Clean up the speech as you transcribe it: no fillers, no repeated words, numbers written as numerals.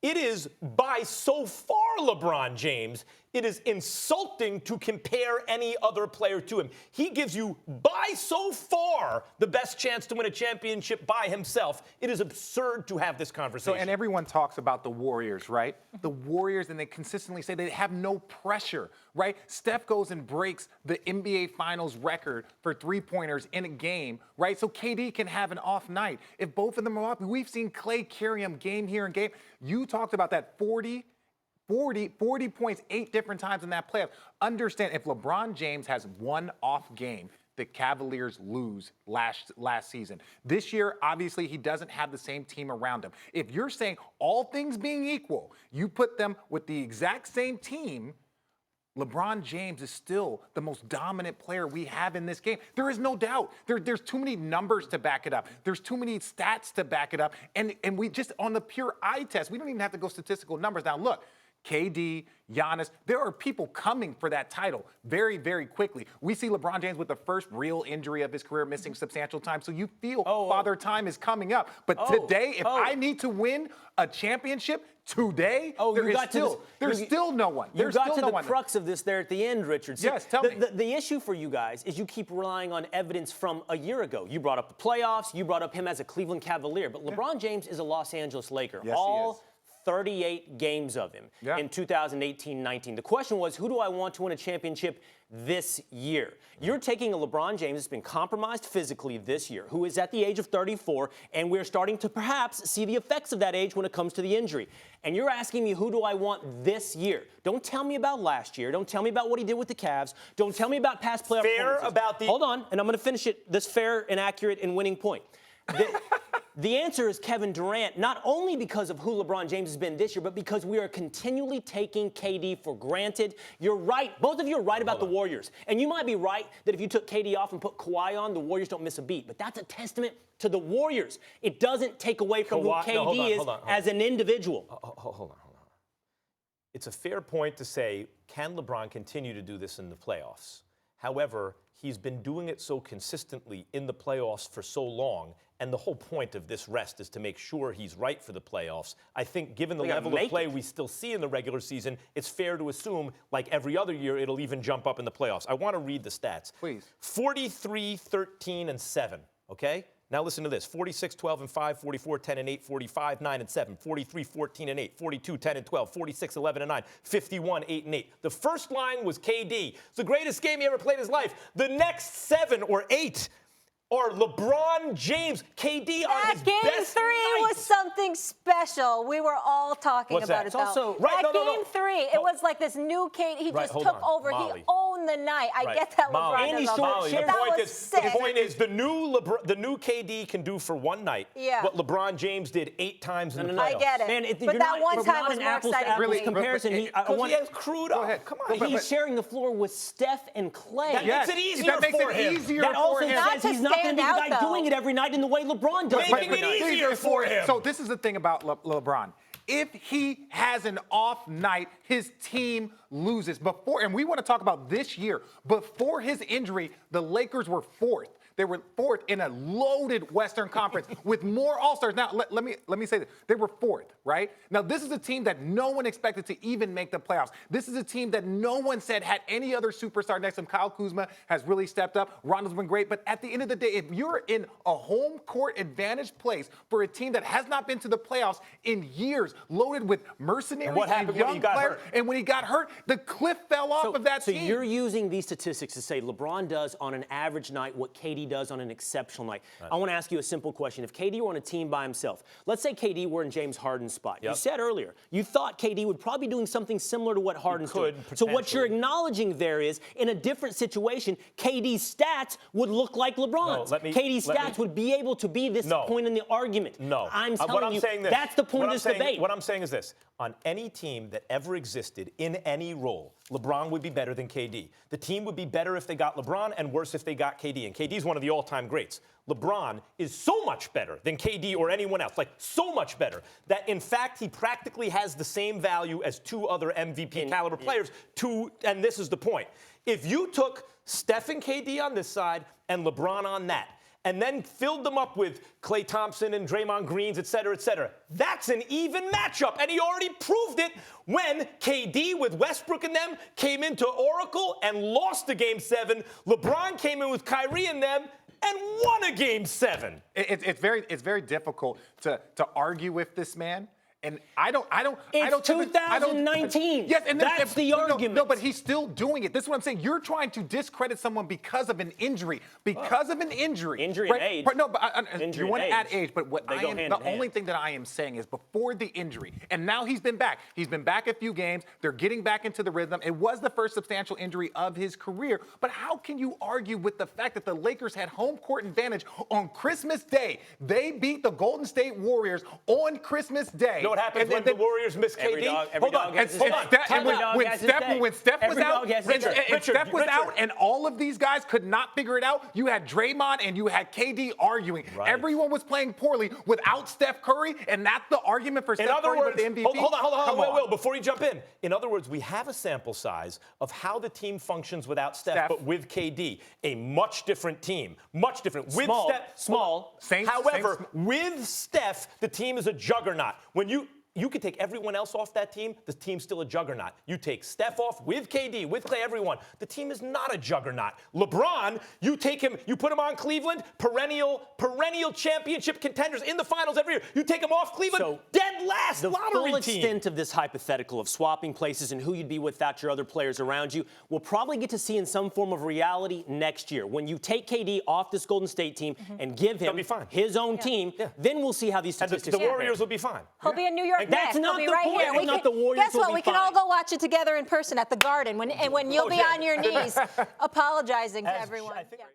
It is by so far LeBron James, it is insulting to compare any other player to him. He gives you by so far the best chance to win a championship by himself. It is absurd to have this conversation. So, and everyone talks about the Warriors, right? The Warriors, and they consistently say they have no pressure, right? Steph goes and breaks the NBA Finals record for three-pointers in a game, right? So KD can have an off night. If both of them are off, we've seen Klay Qerim game here and game. You talked about that 40 points 8 different times in that playoff. Understand, if LeBron James has one off game, the Cavaliers lose last season. This year, obviously, he doesn't have the same team around him. If you're saying all things being equal, you put them with the exact same team, LeBron James is still the most dominant player we have in this game. There is no doubt. There's too many numbers to back it up. There's too many stats to back it up. And we just, on the pure eye test, we don't even have to go statistical numbers. Now, look, KD, Giannis, there are people coming for that title very, very quickly. We see LeBron James with the first real injury of his career, missing substantial time. So you feel Father Time is coming up. But today, if I need to win a championship today, there's still no one. You got to the crux of this there at the end, Richard. See, yes, tell me. The issue for you guys is you keep relying on evidence from a year ago. You brought up the playoffs. You brought up him as a Cleveland Cavalier. But LeBron James is a Los Angeles Laker. Yes, he is. 38 games of him in 2018-19. The question was, who do I want to win a championship this year? You're taking a LeBron James that's been compromised physically this year, who is at the age of 34, and we're starting to perhaps see the effects of that age when it comes to the injury. And you're asking me, who do I want this year? Don't tell me about last year. Don't tell me about what he did with the Cavs. Don't tell me about past playoff performances. Hold on, and I'm going to finish this fair and accurate and winning point. The answer is Kevin Durant, not only because of who LeBron James has been this year, but because we are continually taking KD for granted. You're right. Both of you are right about the Warriors. And you might be right that if you took KD off and put Kawhi on, the Warriors don't miss a beat. But that's a testament to the Warriors. It doesn't take away from who KD is as an individual. Hold on. It's a fair point to say, can LeBron continue to do this in the playoffs? However, he's been doing it so consistently in the playoffs for so long, and the whole point of this rest is to make sure he's right for the playoffs. I think given the level of play we still see in the regular season, it's fair to assume, like every other year, it'll even jump up in the playoffs. I want to read the stats. Please. 43, 13, and 7, okay? Now listen to this. 46, 12, and 5, 44, 10, and 8, 45, 9, and 7, 43, 14, and 8, 42, 10, and 12, 46, 11, and 9, 51, 8, and 8. The first line was KD. It's the greatest game he ever played in his life. The next 7 or 8 are LeBron James. KD on his best night. Game 3 was something special. We were all talking about it, though. Also, Game 3, it was like this new KD. He just took over. Molly. He owned the night. I get that LeBron does all that. That was sick. The point is the new KD can do for one night what LeBron James did 8 times in the playoffs. I get it. Man, but that one time was more exciting. Really, comparison. He has crude up. Come on. He's sharing the floor with Steph and Klay. That makes it easier that makes for it him. easier that also for him. says he's not going to be the guy doing it every night in the way LeBron does it every night. Easier for him. So this is the thing about LeBron. If he has an off night, his team loses. And we want to talk about this year. Before his injury, the Lakers were 4th. They were 4th in a loaded Western Conference with more All-Stars. Now, let me say this. They were 4th, right? Now, this is a team that no one expected to even make the playoffs. This is a team that no one said had any other superstar next to him. Kyle Kuzma has really stepped up. Rondo's been great. But at the end of the day, if you're in a home court advantage place for a team that has not been to the playoffs in years, loaded with mercenaries and young players, and when he got hurt, the cliff fell off of that team. So you're using these statistics to say LeBron does on an average night what KD does on an exceptional night. I want to ask you a simple question. If KD were on a team by himself, let's say KD were in James Harden's spot. You said earlier, you thought KD would probably be doing something similar to what Harden's doing. So what you're acknowledging there is, in a different situation, KD's stats would look like LeBron's. KD's stats would be able to be this point in the argument. I'm telling you, that's the point of this debate. What I'm saying is this. On any team that ever existed in any role, LeBron would be better than KD. The team would be better if they got LeBron and worse if they got KD. And KD's one of the all-time greats. LeBron is so much better than KD or anyone else, like so much better, that in fact he practically has the same value as 2 other MVP caliber players. And this is the point. If you took Steph and KD on this side and LeBron on that, and then filled them up with Klay Thompson and Draymond Greens, et cetera, et cetera. That's an even matchup, and he already proved it when KD with Westbrook and them came into Oracle and lost the Game 7. LeBron came in with Kyrie and them and won a Game 7. It's very difficult to argue with this man. And I don't. It's 2019. Yes, and that's the argument. No, but he's still doing it. This is what I'm saying. You're trying to discredit someone because of an injury. Because of an injury. Injury and age. No, but Injury you want to and add age. age. But what They I go am, hand the in hand. only thing that I am saying is before the injury, and now he's been back. He's been back a few games. They're getting back into the rhythm. It was the first substantial injury of his career. But how can you argue with the fact that the Lakers had home court advantage on Christmas Day? They beat the Golden State Warriors on Christmas Day. You know what happens when the Warriors miss KD? When Steph was out and all of these guys could not figure it out, you had Draymond and you had KD arguing. Right. Everyone was playing poorly without Steph Curry, and that's the argument for Steph Curry with the MVP. Hold on, Will, before you jump in other words, we have a sample size of how the team functions without Steph. But with KD. A much different team. Much different. With Small. However, with Steph, the team is a juggernaut. When you could take everyone else off that team, the team's still a juggernaut. You take Steph off with KD, with Klay, everyone. The team is not a juggernaut. LeBron, you take him, you put him on Cleveland, perennial championship contenders in the finals every year. You take him off Cleveland, dead last lottery team. The full extent of this hypothetical of swapping places and who you'd be without your other players around you, we'll probably get to see in some form of reality next year. When you take KD off this Golden State team and give him his own team, then we'll see how these statistics the Warriors will be fine. He'll be in New York. That's not be the right point. here. That's not the Warriors. Guess what? We can all go watch it together in person at the Garden when you'll be on your knees apologizing to everyone.